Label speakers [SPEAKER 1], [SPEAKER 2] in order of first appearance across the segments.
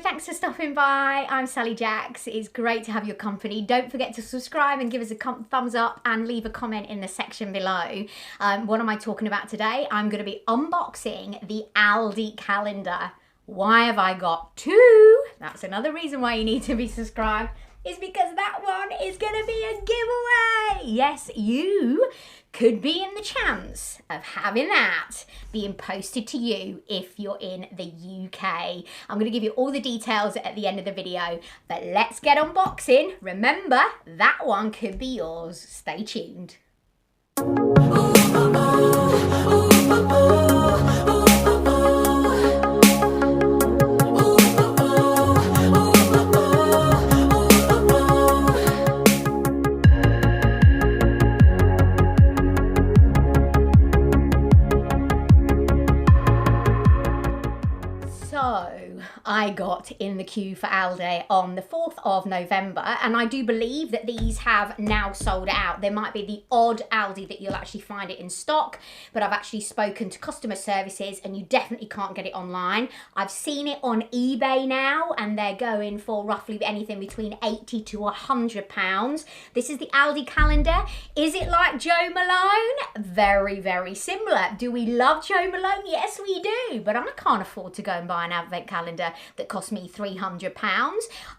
[SPEAKER 1] thanks for stopping by. I'm Sally Jacks. It's great to have your company. Don't forget to subscribe and give us a thumbs up and leave a comment in the section below. What am I talking about today? I'm going to be unboxing the Aldi calendar. Why have I got two? That's another reason why you need to be subscribed, is because that one is going to be a giveaway. Yes, you could be in the chance of having that being posted to you if you're in the UK. I'm going to give you all the details at the end of the video, but let's get unboxing. Remember, that one could be yours. Stay tuned. I got in the queue for Aldi on the 4th of November, and I do believe that these have now sold out. There might be the odd Aldi that you'll actually find it in stock, but I've actually spoken to customer services and you definitely can't get it online. I've seen it on eBay now and they're going for roughly anything between £80 to £100. This is the Aldi calendar. Is it like Jo Malone? Very, very similar. Do we love Jo Malone? Yes, we do, but I can't afford to go and buy an advent calendar that cost me £300.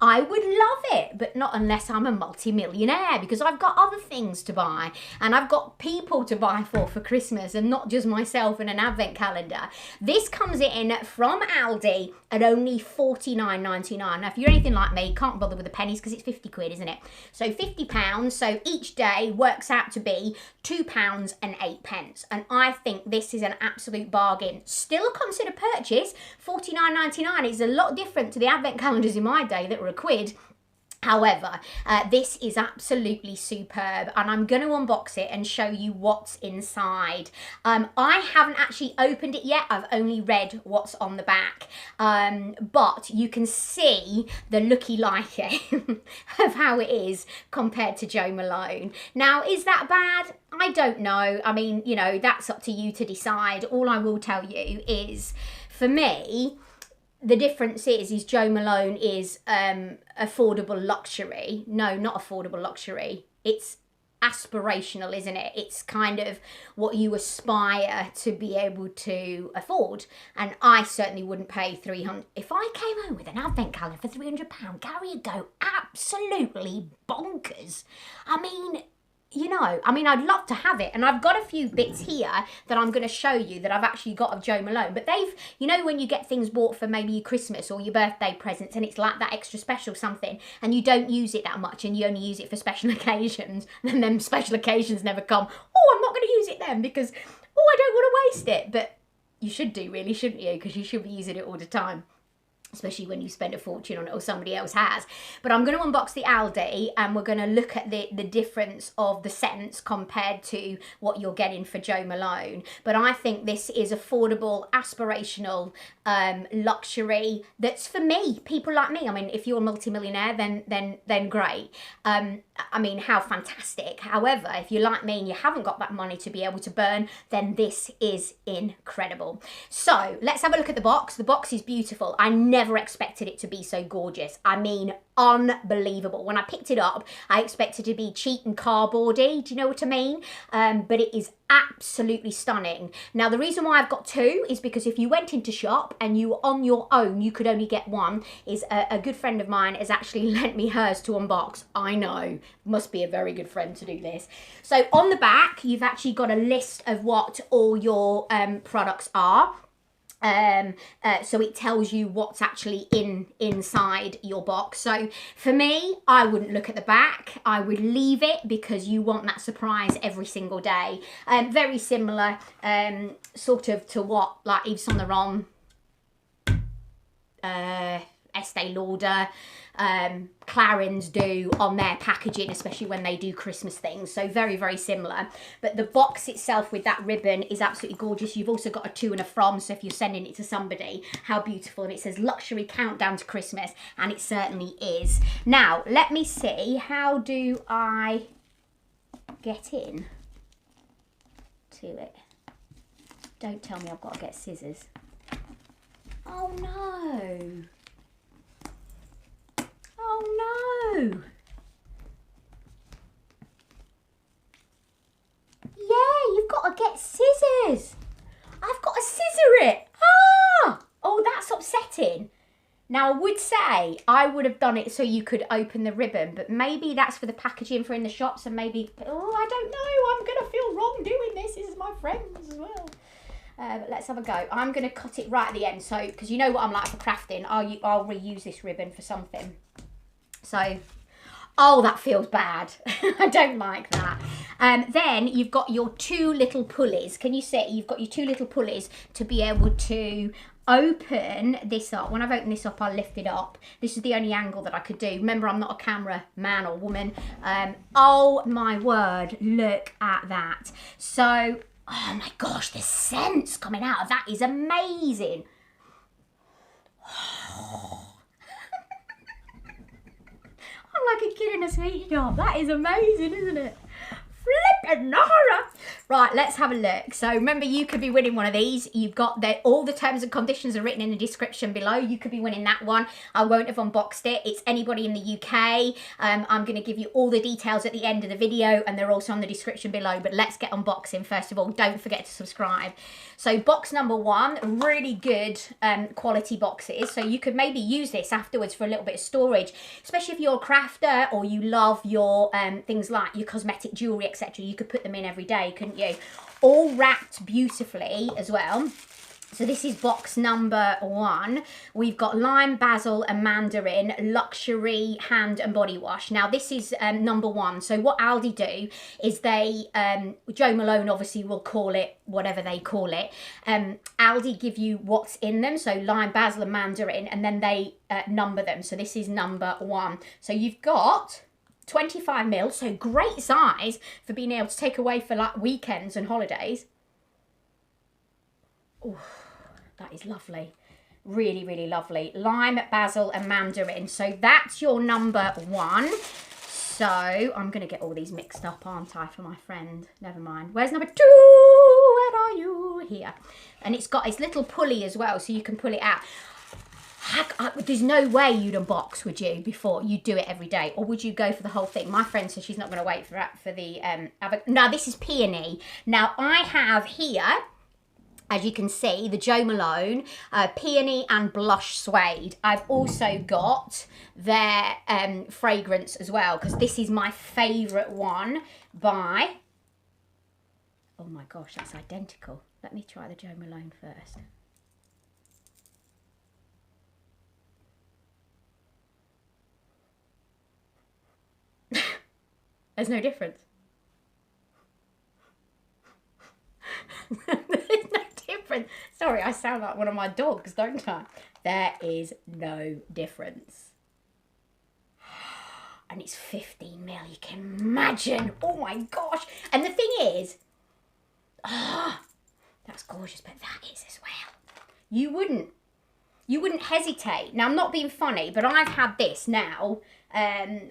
[SPEAKER 1] I would love it, but not unless I'm a multi-millionaire, because I've got other things to buy and I've got people to buy for Christmas and not just myself and an advent calendar. This comes in from Aldi at only £49.99. Now, if you're anything like me, you can't bother with the pennies because it's 50 quid, isn't it? So £50, so each day works out to be £2.08. And I think this is an absolute bargain. Still a considered purchase. £49.99 is a lot different to the advent calendars in my day that were £1. However, this is absolutely superb, and I'm going to unbox it and show you what's inside. I haven't actually opened it yet. I've only read what's on the back, but you can see the looky-likey of how it is compared to Jo Malone. Now, is that bad? I don't know. I mean, you know, that's up to you to decide. All I will tell you is, for me, the difference is Jo Malone is affordable luxury. No, not affordable luxury. It's aspirational, isn't it? It's kind of what you aspire to be able to afford. And I certainly wouldn't pay £300. If I came home with an advent calendar for £300, Gary would go absolutely bonkers. I mean, you know, I'd love to have it. And I've got a few bits here that I'm going to show you that I've actually got of Jo Malone. But they've, you know, when you get things bought for maybe your Christmas or your birthday presents and it's like that extra special something and you don't use it that much and you only use it for special occasions, and then special occasions never come. Oh, I'm not going to use it then because, oh, I don't want to waste it. But you should do, really, shouldn't you? Because you should be using it all the time, especially when you spend a fortune on it or somebody else has. But I'm going to unbox the Aldi and we're going to look at the difference of the cents compared to what you're getting for Jo Malone. But I think this is affordable, aspirational luxury that's for me, people like me. I mean, if you're a multimillionaire, then great. I mean, how fantastic. However, if you're like me and you haven't got that money to be able to burn, then this is incredible. So let's have a look at the box. The box is beautiful. I never expected it to be so gorgeous. I mean, unbelievable. When I picked it up, I expected it to be cheap and cardboardy. Do you know what I mean? But it is absolutely stunning. Now, the reason why I've got two is because if you went into shop and you were on your own, you could only get one. Is a good friend of mine has actually lent me hers to unbox. I know, must be a very good friend to do this. So on the back, you've actually got a list of what all your products are. So it tells you what's actually inside your box. So for me, I wouldn't look at the back. I would leave it because you want that surprise every single day. Very similar sort of to what like Yves Saint Laurent, Estee Lauder, Clarins do on their packaging, especially when they do Christmas things. So very, very similar. But the box itself with that ribbon is absolutely gorgeous. You've also got a to and a from, so if you're sending it to somebody, how beautiful. And it says luxury countdown to Christmas, and it certainly is. Now, let me see, how do I get in to it? Don't tell me I've got to get scissors. Oh no. getting. Now, I would say I would have done it so you could open the ribbon, but maybe that's for the packaging for in the shops, and maybe, oh, I don't know, I'm going to feel wrong doing this. This is my friends as well. But let's have a go. I'm going to cut it right at the end, so, because you know what I'm like for crafting, I'll reuse this ribbon for something. So, oh, that feels bad. I don't like that. Then you've got your two little pulleys. Can you see? You've got your two little pulleys to be able to open this up. When I've opened this up, I'll lift it up. This is the only angle that I could do. Remember, I'm not a camera man or woman. Oh my word, look at that. So, oh my gosh, the scents coming out of that is amazing. I'm like a kid in a sweet shop. That is amazing, isn't it? Flippin' horror. Right, let's have a look. So remember, you could be winning one of these. You've got all the terms and conditions are written in the description below. You could be winning that one. I won't have unboxed it. It's anybody in the UK. I'm going to give you all the details at the end of the video, and they're also on the description below. But let's get unboxing first of all. Don't forget to subscribe. So box number one, really good quality boxes. So you could maybe use this afterwards for a little bit of storage, especially if you're a crafter or you love your things like your cosmetic jewellery, etc. You could put them in every day, couldn't you? All wrapped beautifully as well. So this is box number one. We've got lime, basil and mandarin luxury hand and body wash. Now this is number one. So what Aldi do is they, Jo Malone obviously will call it whatever they call it. Aldi give you what's in them. So lime, basil and mandarin, and then they number them. So this is number one. So you've got 25 mil, so great size for being able to take away for like weekends and holidays. Oh, that is lovely. Really, really lovely. Lime, basil and mandarin. So that's your number one. So I'm going to get all these mixed up, aren't I, for my friend? Never mind. Where's number two? Where are you? Here. And it's got its little pulley as well, so you can pull it out. There's no way you'd unbox, would you, before you do it every day? Or would you go for the whole thing? My friend says she's not going to wait for the now this is peony. Now I have here, as you can see, the Jo Malone peony and blush suede. I've also got their fragrance as well, because this is my favourite one by, oh my gosh, that's identical. Let me try the Jo Malone first. There's no difference. There's no difference. Sorry, I sound like one of my dogs, don't I? There is no difference. And it's 15 mil, you can imagine. Oh my gosh. And the thing is, that's gorgeous, but that is as well. You wouldn't hesitate. Now, I'm not being funny, but I've had this now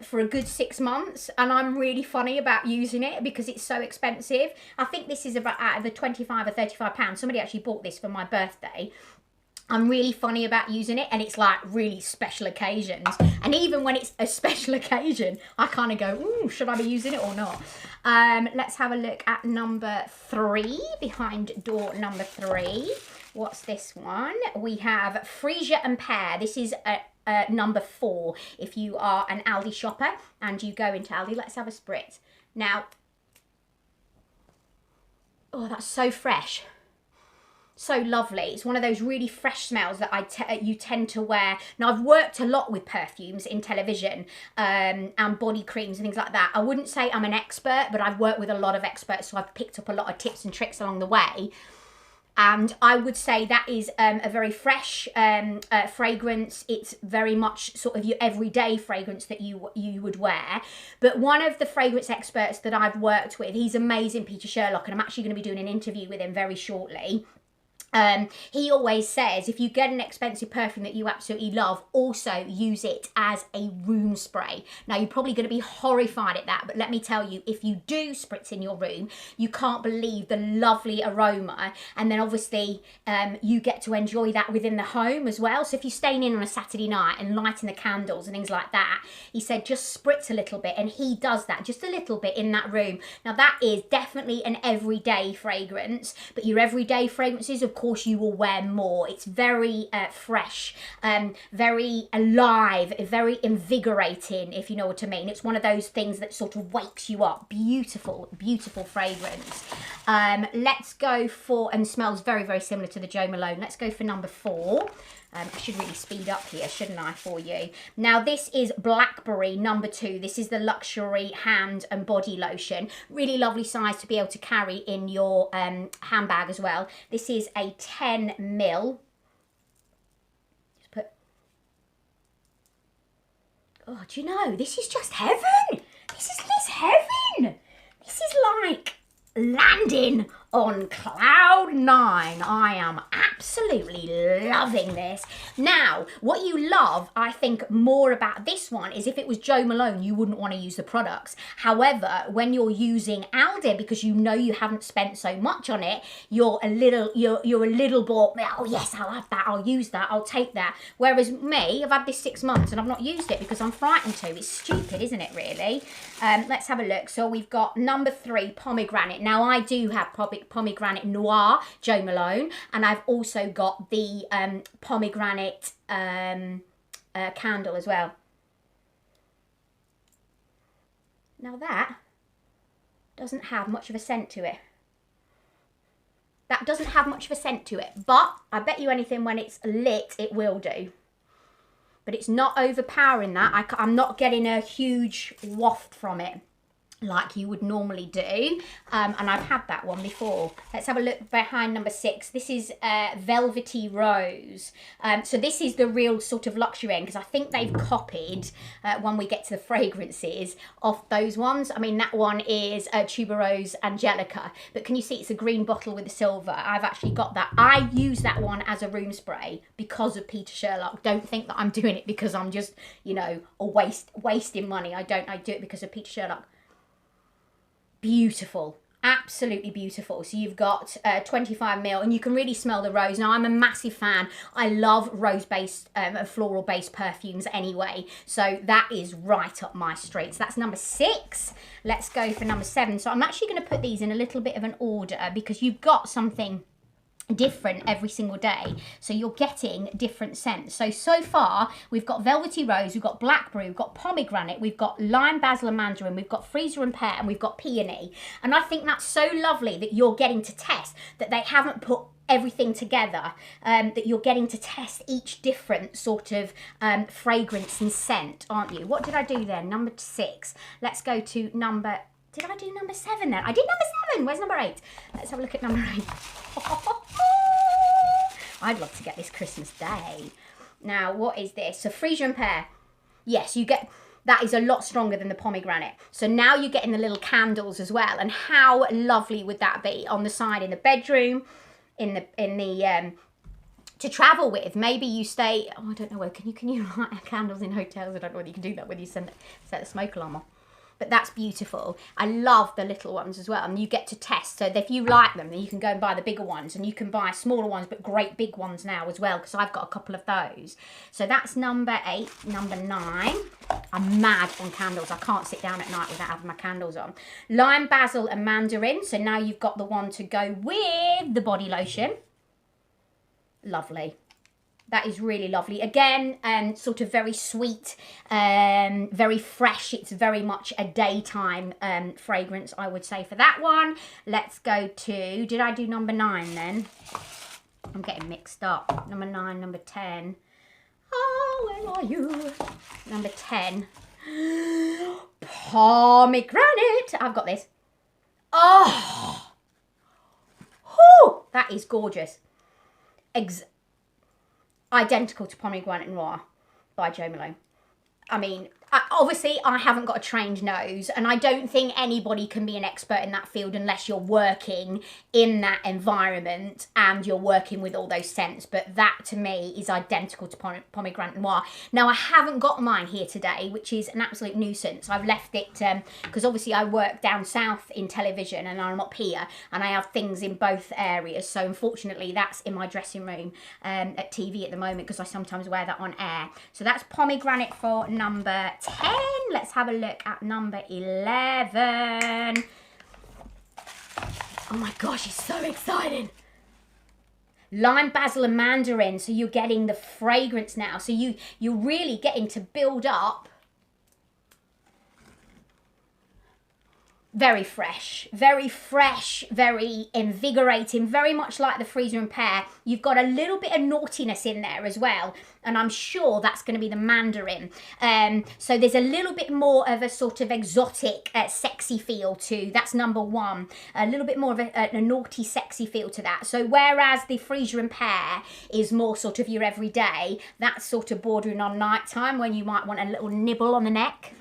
[SPEAKER 1] for a good 6 months, and I'm really funny about using it because it's so expensive. I think this is about out of the 25 or 35 pounds. Somebody actually bought this for my birthday. I'm really funny about using it, and it's like really special occasions. And even when it's a special occasion, I kind of go, ooh, should I be using it or not? Let's have a look at number three, behind door number three. What's this one? We have freesia and pear. This is number four. If you are an Aldi shopper and you go into Aldi, let's have a spritz. Now, oh, that's so fresh. So lovely. It's one of those really fresh smells that you tend to wear. Now, I've worked a lot with perfumes in television and body creams and things like that. I wouldn't say I'm an expert, but I've worked with a lot of experts, so I've picked up a lot of tips and tricks along the way. And I would say that is a very fresh fragrance. It's very much sort of your everyday fragrance that you would wear. But one of the fragrance experts that I've worked with, he's amazing, Peter Sherlock, and I'm actually going to be doing an interview with him very shortly. He always says, if you get an expensive perfume that you absolutely love, also use it as a room spray. Now, you're probably going to be horrified at that, but let me tell you, if you do spritz in your room, you can't believe the lovely aroma. And then obviously, you get to enjoy that within the home as well. So if you're staying in on a Saturday night and lighting the candles and things like that, he said, just spritz a little bit. And he does that, just a little bit in that room. Now, that is definitely an everyday fragrance, but your everyday fragrances, of course you will wear more. It's very fresh, very alive, very invigorating, if you know what I mean. It's one of those things that sort of wakes you up. Beautiful, beautiful fragrance. Let's go for, and smells very, very similar to the Jo Malone. Let's go for number 4. I should really speed up here, shouldn't I, for you? Now, this is Blackberry number 2. This is the luxury hand and body lotion. Really lovely size to be able to carry in your handbag as well. This is a 10 ml. Just put... Oh, do you know, this is just heaven. This is heaven. This is like landing on cloud 9. I am absolutely loving this. Now, what you love, I think, more about this one is if it was Jo Malone, you wouldn't want to use the products. However, when you're using Aldi, because you know you haven't spent so much on it, you're a little bit, oh yes, I'll have that, I'll use that, I'll take that. Whereas me, I've had this 6 months and I've not used it because I'm frightened to. It's stupid, isn't it, really? Let's have a look. So we've got number 3, pomegranate. Now, I do have pomegranate noir, Jo Malone, and I've also got the pomegranate candle as well. Now that doesn't have much of a scent to it. That doesn't have much of a scent to it, but I bet you anything when it's lit it will do. But it's not overpowering that. I'm not getting a huge waft from it like you would normally do, and I've had that one before. Let's have a look behind number 6. This is Velvety Rose. So this is the real sort of luxury end, because I think they've copied, when we get to the fragrances, off those ones. I mean, that one is Tuberose Angelica, but can you see it's a green bottle with a silver? I've actually got that. I use that one as a room spray because of Peter Sherlock. Don't think that I'm doing it because I'm just, you know, wasting money. I do it because of Peter Sherlock. Beautiful, absolutely beautiful. So you've got 25 ml, and you can really smell the rose. Now, I'm a massive fan. I love rose-based, floral-based perfumes anyway. So that is right up my street. So that's number 6. Let's go for number 7. So I'm actually going to put these in a little bit of an order because you've got something different every single day, so you're getting different scents. So far we've got Velvety Rose, we've got Blackberry, we've got Pomegranate, we've got Lime, Basil and Mandarin, we've got Freezer and Pear, and we've got Peony. And I think that's so lovely that you're getting to test, that they haven't put everything together, that you're getting to test each different sort of fragrance and scent, aren't you? What did I do then? Number 6. Let's go to number... Did I do number 7 then? I did number 7. Where's number 8? Let's have a look at number 8. I'd love to get this Christmas Day. Now, what is this? So, Freezer and Pear. Yes, you get... That is a lot stronger than the pomegranate. So now you're getting the little candles as well. And how lovely would that be on the side in the bedroom, in the to travel with? Maybe you stay... Oh, I don't know where. Can you light candles in hotels? I don't know whether you can do that, whether you set the smoke alarm off. But that's beautiful. I love the little ones as well, and you get to test. So if you like them, then you can go and buy the bigger ones, and you can buy smaller ones, but great big ones now as well, because I've got a couple of those. So that's number 8. Number 9. I'm mad on candles. I can't sit down at night without having my candles on. Lime, Basil and Mandarin. So now you've got the one to go with the body lotion. Lovely. That is really lovely. Again, sort of very sweet, very fresh. It's very much a daytime fragrance, I would say, for that one. Let's go to... Did I do number 9 then? I'm getting mixed up. Number 9, number 10. Oh, where are you? Number 10. Pomegranate. I've got this. Oh! Whew, that is gorgeous. Identical to Pomegranate Noir by Jo Malone. I mean, obviously I haven't got a trained nose, and I don't think anybody can be an expert in that field unless you're working in that environment and you're working with all those scents, but that to me is identical to Pomegranate Noir. Now, I haven't got mine here today, which is an absolute nuisance. I've left it because obviously I work down south in television and I'm up here, and I have things in both areas, so unfortunately that's in my dressing room at TV at the moment, because I sometimes wear that on air. So that's Pomegranate for number 10. Let's have a look at number 11. Oh my gosh, it's so exciting. lime, basil and mandarin. So you're getting the fragrance now. So you're really getting to build up. Very fresh, very invigorating, very much like the freezer and pear. You've got a little bit of naughtiness in there as well, and I'm sure that's going to be the mandarin. So there's a little bit more of a sort of exotic, sexy feel to, that's number one. A little bit more of a naughty, sexy feel to that. So whereas the freezer and pear is more sort of your everyday, that's sort of bordering on nighttime when you might want a little nibble on the neck.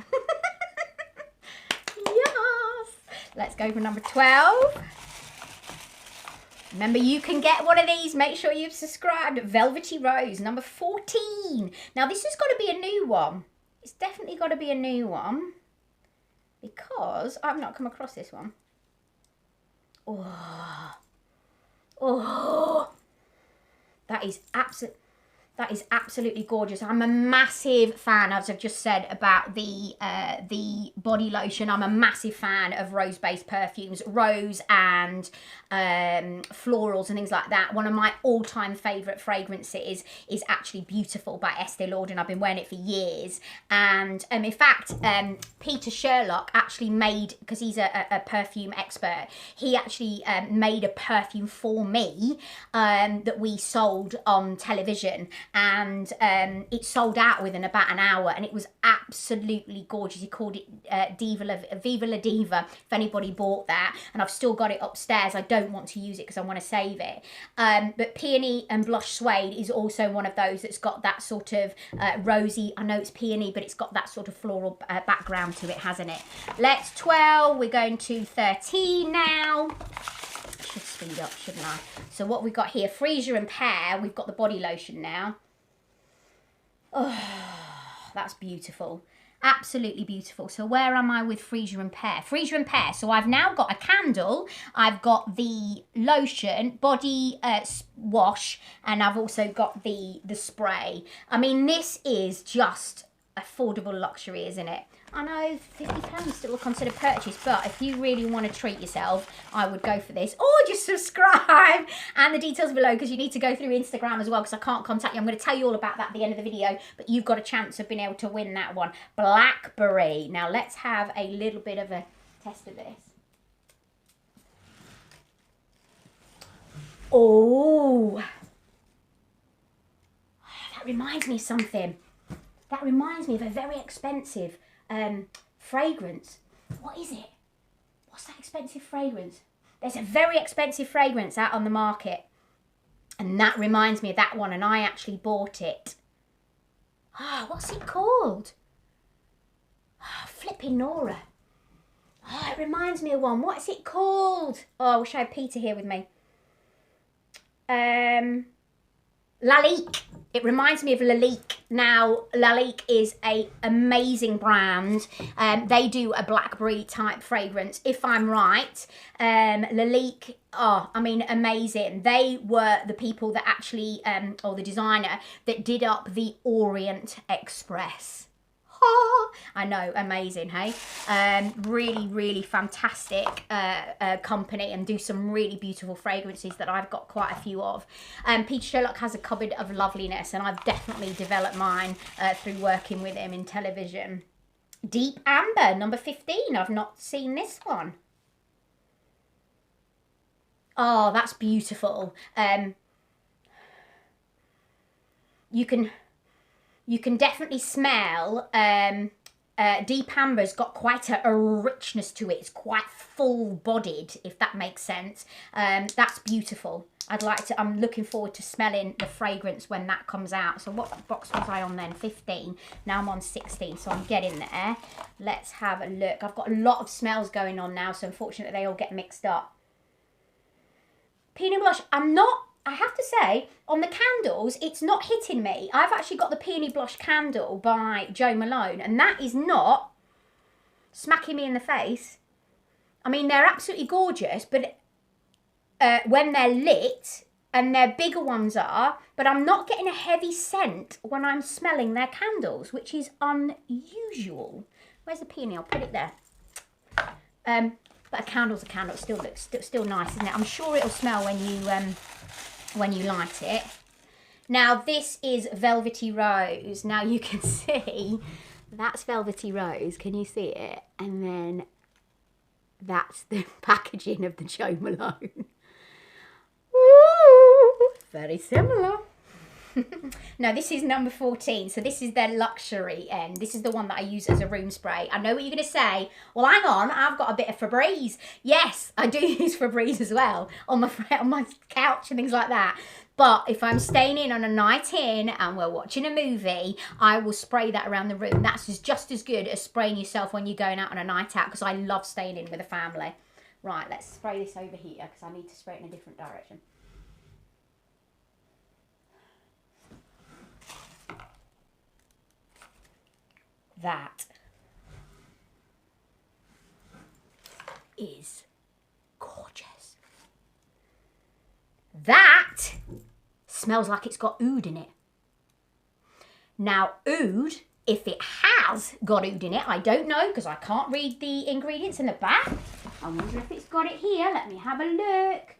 [SPEAKER 1] Let's go for number 12. Remember, you can get one of these. Make sure you've subscribed. Velvety Rose, number 14. Now, this has got to be a new one. It's definitely got to be a new one because I've not come across this one. Oh, that is absolutely gorgeous. I'm a massive fan, as I've just said, about the body lotion. I'm a massive fan of rose-based perfumes, rose and florals and things like that. One of my all-time favourite fragrances is actually Beautiful by Estee Lauder, and I've been wearing it for years. And in fact, Peter Sherlock actually made, because he's a perfume expert, he actually made a perfume for me that we sold on television. And it sold out within about an hour, and it was absolutely gorgeous. He called it Viva La Diva, if anybody bought that, and I've still got it upstairs. I don't want to use it because I want to save it. But Peony and Blush Suede is also one of those that's got that sort of rosy, I know it's peony, but it's got that sort of floral background to it, hasn't it? Let's 12, we're going to 13 now. Should speed up, shouldn't I? So what we've got here, freezer and pear, we've got the body lotion now. Oh, that's beautiful. Absolutely beautiful. So where am I with freezer and pear? Freezer and pear. So I've now got a candle, I've got the lotion, body wash, and I've also got the spray. I mean, this is just affordable luxury, isn't it? I know £50 still a considered purchase, but if you really want to treat yourself, I would go for this. Or just subscribe, and the details below, because you need to go through Instagram as well, because I can't contact you. I'm going to tell you all about that at the end of the video, but you've got a chance of being able to win that one. Blackberry. Now let's have a little bit of a test of this. Oh, that reminds me of something. That reminds me of a very expensive fragrance. What is it? What's that expensive fragrance? There's a very expensive fragrance out on the market, and that reminds me of that one, and I actually bought it. Ah, what's it called? Oh, flipping Nora. Oh, it reminds me of one. What's it called? Oh, I wish I had Peter here with me. Lalique. It reminds me of Lalique. Now, Lalique is an amazing brand. They do a blackberry type fragrance, if I'm right. Lalique, oh, I mean, amazing. They were the people that actually, or the designer, that did up the Orient Express. I know, amazing, hey? Really, really fantastic company, and do some really beautiful fragrances that I've got quite a few of. Peter Sherlock has a cupboard of loveliness, and I've definitely developed mine through working with him in television. Deep Amber, number 15. I've not seen this one. Oh, that's beautiful. You can definitely smell Deep Amber's got quite a richness to it. It's quite full-bodied, if that makes sense. That's beautiful. I'm looking forward to smelling the fragrance when that comes out. So what box was I on then? 15. Now I'm on 16, so I'm getting there. Let's have a look. I've got a lot of smells going on now, so unfortunately they all get mixed up. Peony Blush, I have to say, on the candles, it's not hitting me. I've actually got the Peony Blush candle by Jo Malone, and that is not smacking me in the face. I mean, they're absolutely gorgeous, but when they're lit, and their bigger ones are, but I'm not getting a heavy scent when I'm smelling their candles, which is unusual. Where's the peony? I'll put it there. But a candle's a candle. It still looks still nice, isn't it? I'm sure it'll smell when when you light it. Now this is Velvety Rose. Now you can see that's Velvety Rose. Can you see it? And then that's the packaging of the Jo Malone. Ooh, very similar. No, this is number 14. So this is their luxury end. This is the one that I use as a room spray. I know what you're going to say. Well, hang on, I've got a bit of Febreze. Yes, I do use Febreze as well on my couch and things like that. But if I'm staying in on a night in and we're watching a movie, I will spray that around the room. That's just as good as spraying yourself when you're going out on a night out, because I love staying in with a family. Right, let's spray this over here because I need to spray it in a different direction. That is gorgeous. That smells like it's got oud in it. Now, oud, if it has got oud in it, I don't know because I can't read the ingredients in the back. I wonder if it's got it here. Let me have a look.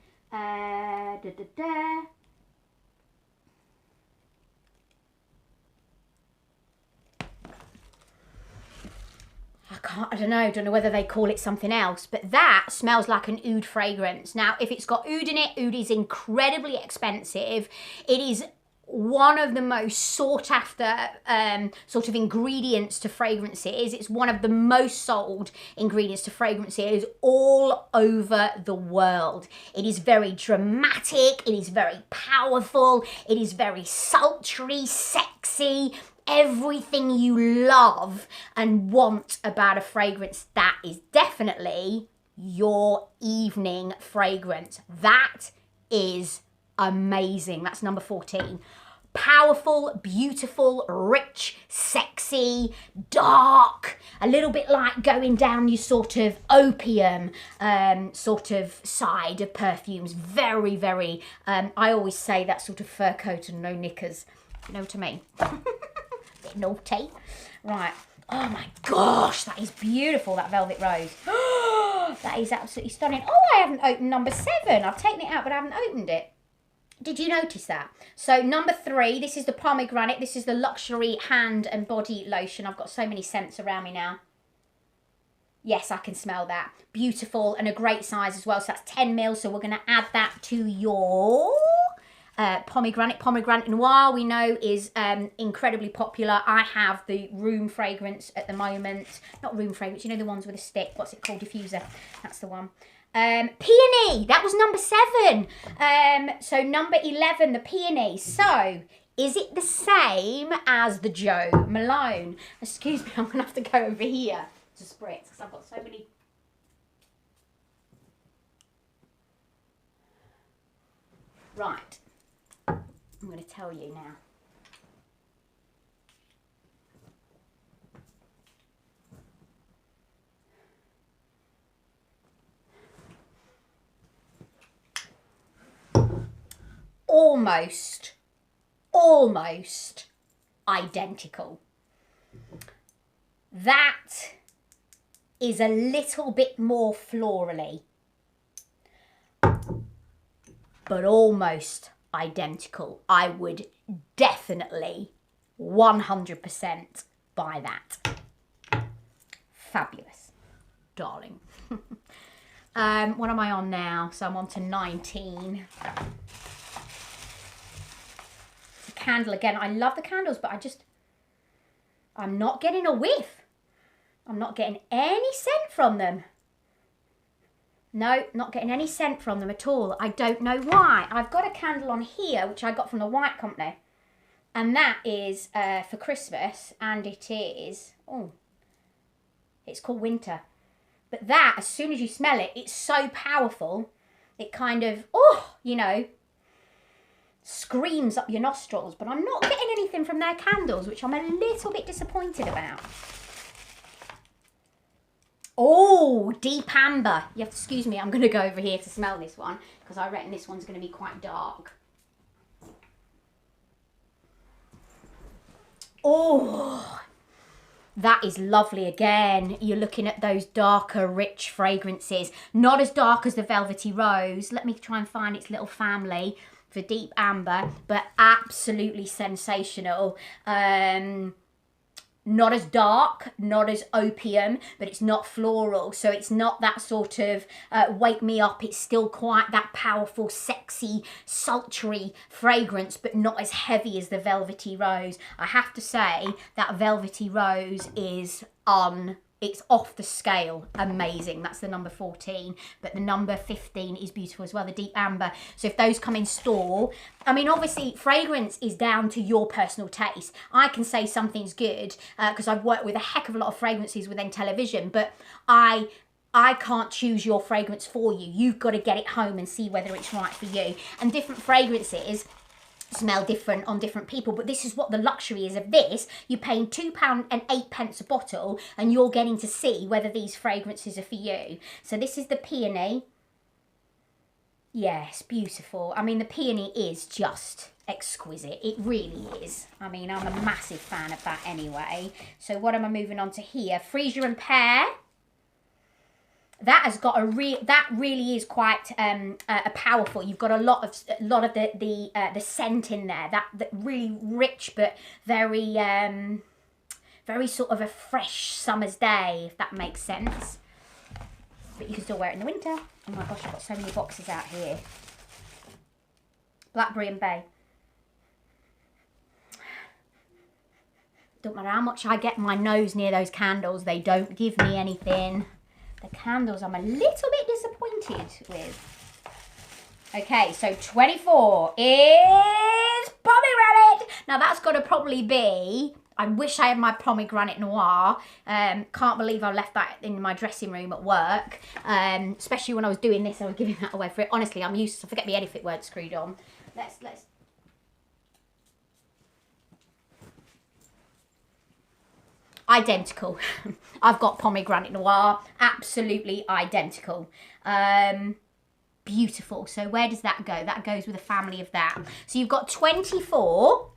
[SPEAKER 1] I don't know whether they call it something else, but that smells like an oud fragrance. Now, if it's got oud in it, oud is incredibly expensive. It is one of the most sought after sort of ingredients to fragrances. It's one of the most sold ingredients to fragrances all over the world. It is very dramatic, it is very powerful, it is very sultry, sexy. Everything you love and want about a fragrance. That is definitely your evening fragrance. That is amazing. That's number 14. Powerful, beautiful, rich, sexy, dark, a little bit like going down your sort of opium sort of side of perfumes. Very, very, I always say that sort of fur coat and no knickers. You know what I mean? Bit naughty. Right. Oh my gosh, that is beautiful, that Velvet Rose. That is absolutely stunning. Oh, I haven't opened number 7. I've taken it out, but I haven't opened it. Did you notice that? So number 3, this is the pomegranate. This is the luxury hand and body lotion. I've got so many scents around me now. Yes, I can smell that. Beautiful and a great size as well. So that's 10 ml. So we're going to add that to your pomegranate noir, we know is incredibly popular. I have the room fragrance at the moment. Not room fragrance, you know the ones with a stick. What's it called? Diffuser. That's the one. Peony. That was number 7. So number 11, the peony. So is it the same as the Jo Malone? Excuse me, I'm gonna have to go over here to spritz because I've got so many. Right. I'm going to tell you now. Almost identical. That is a little bit more florally, but almost identical. I would definitely 100% buy that. Fabulous, darling. What am I on now? So I'm on to 19. It's a candle again. I love the candles, but I'm not getting a whiff. I'm not getting any scent from them. No, not getting any scent from them at all. I don't know why. I've got a candle on here, which I got from the White Company. And that is for Christmas. And it is, it's called Winter. But that, as soon as you smell it, it's so powerful. It kind of, screams up your nostrils. But I'm not getting anything from their candles, which I'm a little bit disappointed about. Oh, deep amber. You have to excuse me, I'm going to go over here to smell this one because I reckon this one's going to be quite dark. Oh, that is lovely again. You're looking at those darker, rich fragrances. Not as dark as the Velvety Rose. Let me try and find its little family. for deep amber, but absolutely sensational. Not as dark, not as opium, but it's not floral. So it's not that sort of wake me up. It's still quite that powerful, sexy, sultry fragrance, but not as heavy as the Velvety Rose. I have to say that Velvety Rose is it's off the scale amazing. That's the number 14, but the number 15 is beautiful as well, the deep amber. So if those come in store, I mean, obviously fragrance is down to your personal taste. I can say something's good because I've worked with a heck of a lot of fragrances within television, but I can't choose your fragrance for you. You've got to get it home and see whether it's right for you. And different fragrances smell different on different people, but this is what the luxury is of this. You're paying £2.08 a bottle and you're getting to see whether these fragrances are for you. So this is the Peony. Yes, beautiful. I mean, the Peony is just exquisite. It really is. I mean, I'm a massive fan of that anyway. So what am I moving on to here? Freesia and Pear. That has got that really is quite a powerful. You've got a lot of the scent in there. That really rich but very very sort of a fresh summer's day, if that makes sense. But you can still wear it in the winter. Oh my gosh, I've got so many boxes out here. Blackberry and Bay. Don't matter how much I get my nose near those candles, they don't give me anything. The candles I'm a little bit disappointed with. Okay, so 24 is pomegranate. Now that's got to probably be, I wish I had my pomegranate noir. Can't believe I left that in my dressing room at work. Especially when I was doing this, I was giving that away for it. Honestly, I'm used to, forget the edit word screwed on. Let's. Identical. I've got pomegranate noir, absolutely identical. Beautiful. So where does that go? That goes with a family of that. So you've got 24.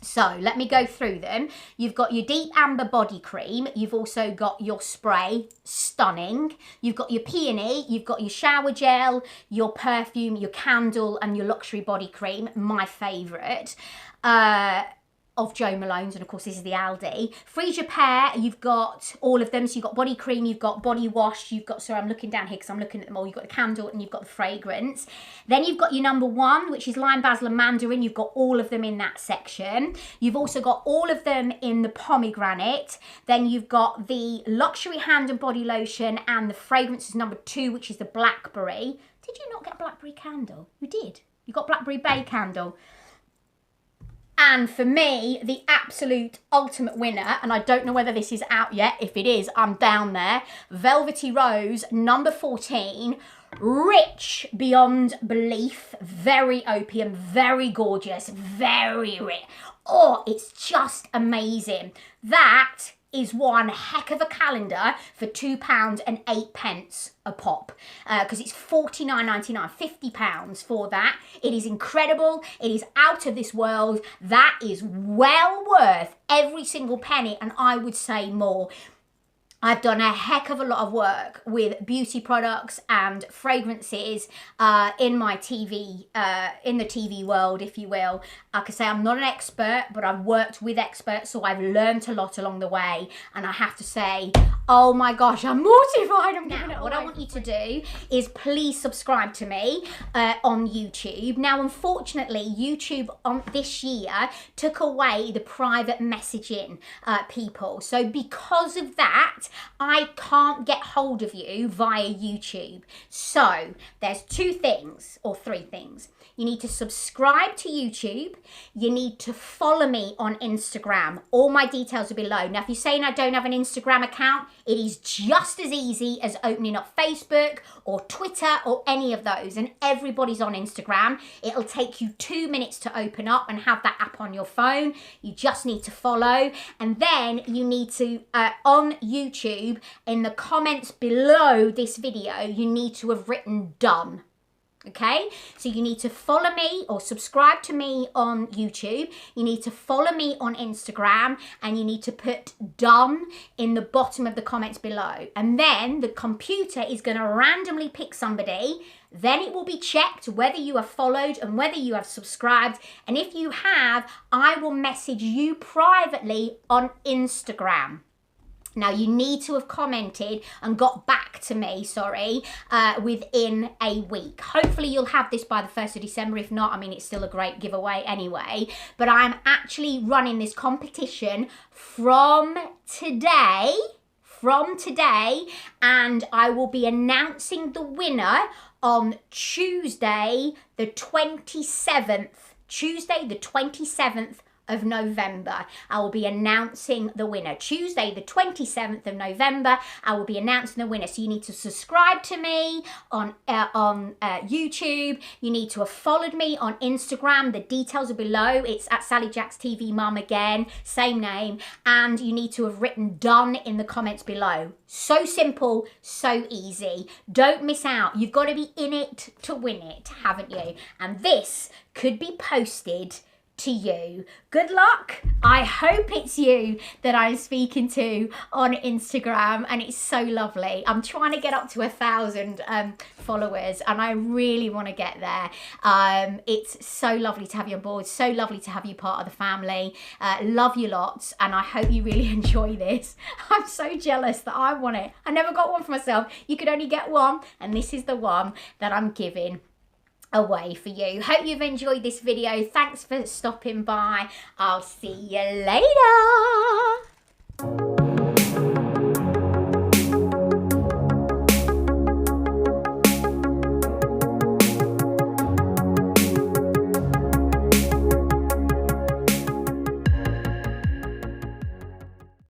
[SPEAKER 1] So let me go through them. You've got your deep amber body cream. You've also got your spray, stunning. You've got your Peony. You've got your shower gel, your perfume, your candle, and your luxury body cream. My favourite. Of Jo Malone's, and of course this is the Aldi. Freesia Pear, you've got all of them. So you've got body cream, you've got body wash, you've got, sorry I'm looking down here because I'm looking at them all. You've got the candle and you've got the fragrance. Then you've got your number 1, which is lime, basil and mandarin. You've got all of them in that section. You've also got all of them in the pomegranate. Then you've got the luxury hand and body lotion, and the fragrance is number 2, which is the blackberry. Did you not get blackberry candle? You did. You got blackberry bay candle. And for me, the absolute ultimate winner, and I don't know whether this is out yet. If it is, I'm down there. Velvety Rose, number 14. Rich beyond belief. Very opium, very gorgeous, very rich. Oh, it's just amazing. That is one heck of a calendar for £2.08 a pop, because it's £49.99, £50 for that. It is incredible. It is out of this world. That is well worth every single penny, and I would say more. I've done a heck of a lot of work with beauty products and fragrances in my TV, in the TV world, if you will. I could say I'm not an expert, but I've worked with experts, so I've learned a lot along the way. And I have to say, oh my gosh, I'm mortified. I'm giving it away. What I want you to do is please subscribe to me on YouTube. Now, unfortunately, YouTube this year took away the private messaging people. So because of that, I can't get hold of you via YouTube. So there's 2 things or 3 things. You need to subscribe to YouTube. You need to follow me on Instagram. All my details are below. Now, if you're saying I don't have an Instagram account, it is just as easy as opening up Facebook or Twitter or any of those. And everybody's on Instagram. It'll take you 2 minutes to open up and have that app on your phone. You just need to follow. And then you need to, on YouTube, in the comments below this video, you need to have written done. Okay, so you need to follow me or subscribe to me on YouTube. You need to follow me on Instagram, and you need to put done in the bottom of the comments below. And then the computer is going to randomly pick somebody. Then it will be checked whether you have followed and whether you have subscribed. And if you have, I will message you privately on Instagram. Now, you need to have commented and got back to me, within a week. Hopefully, you'll have this by the 1st of December. If not, I mean, it's still a great giveaway anyway. But I'm actually running this competition from today, and I will be announcing the winner on Tuesday, the 27th. Tuesday, the 27th of November. I will be announcing the winner. Tuesday, the 27th of November, I will be announcing the winner. So you need to subscribe to me on YouTube. You need to have followed me on Instagram. The details are below. It's at Sally Jacks TV Mum again, same name. And you need to have written done in the comments below. So simple, so easy. Don't miss out. You've got to be in it to win it, haven't you? And this could be posted to you. Good luck. I hope it's you that I'm speaking to on Instagram, and it's so lovely. I'm trying to get up to 1,000 followers, and I really want to get there. It's so lovely to have you on board, so lovely to have you part of the family. Love you lots, and I hope you really enjoy this. I'm so jealous that I want it. I never got one for myself. You could only get one, and this is the one that I'm giving away for you. Hope you've enjoyed this video. Thanks for stopping by. I'll see you later.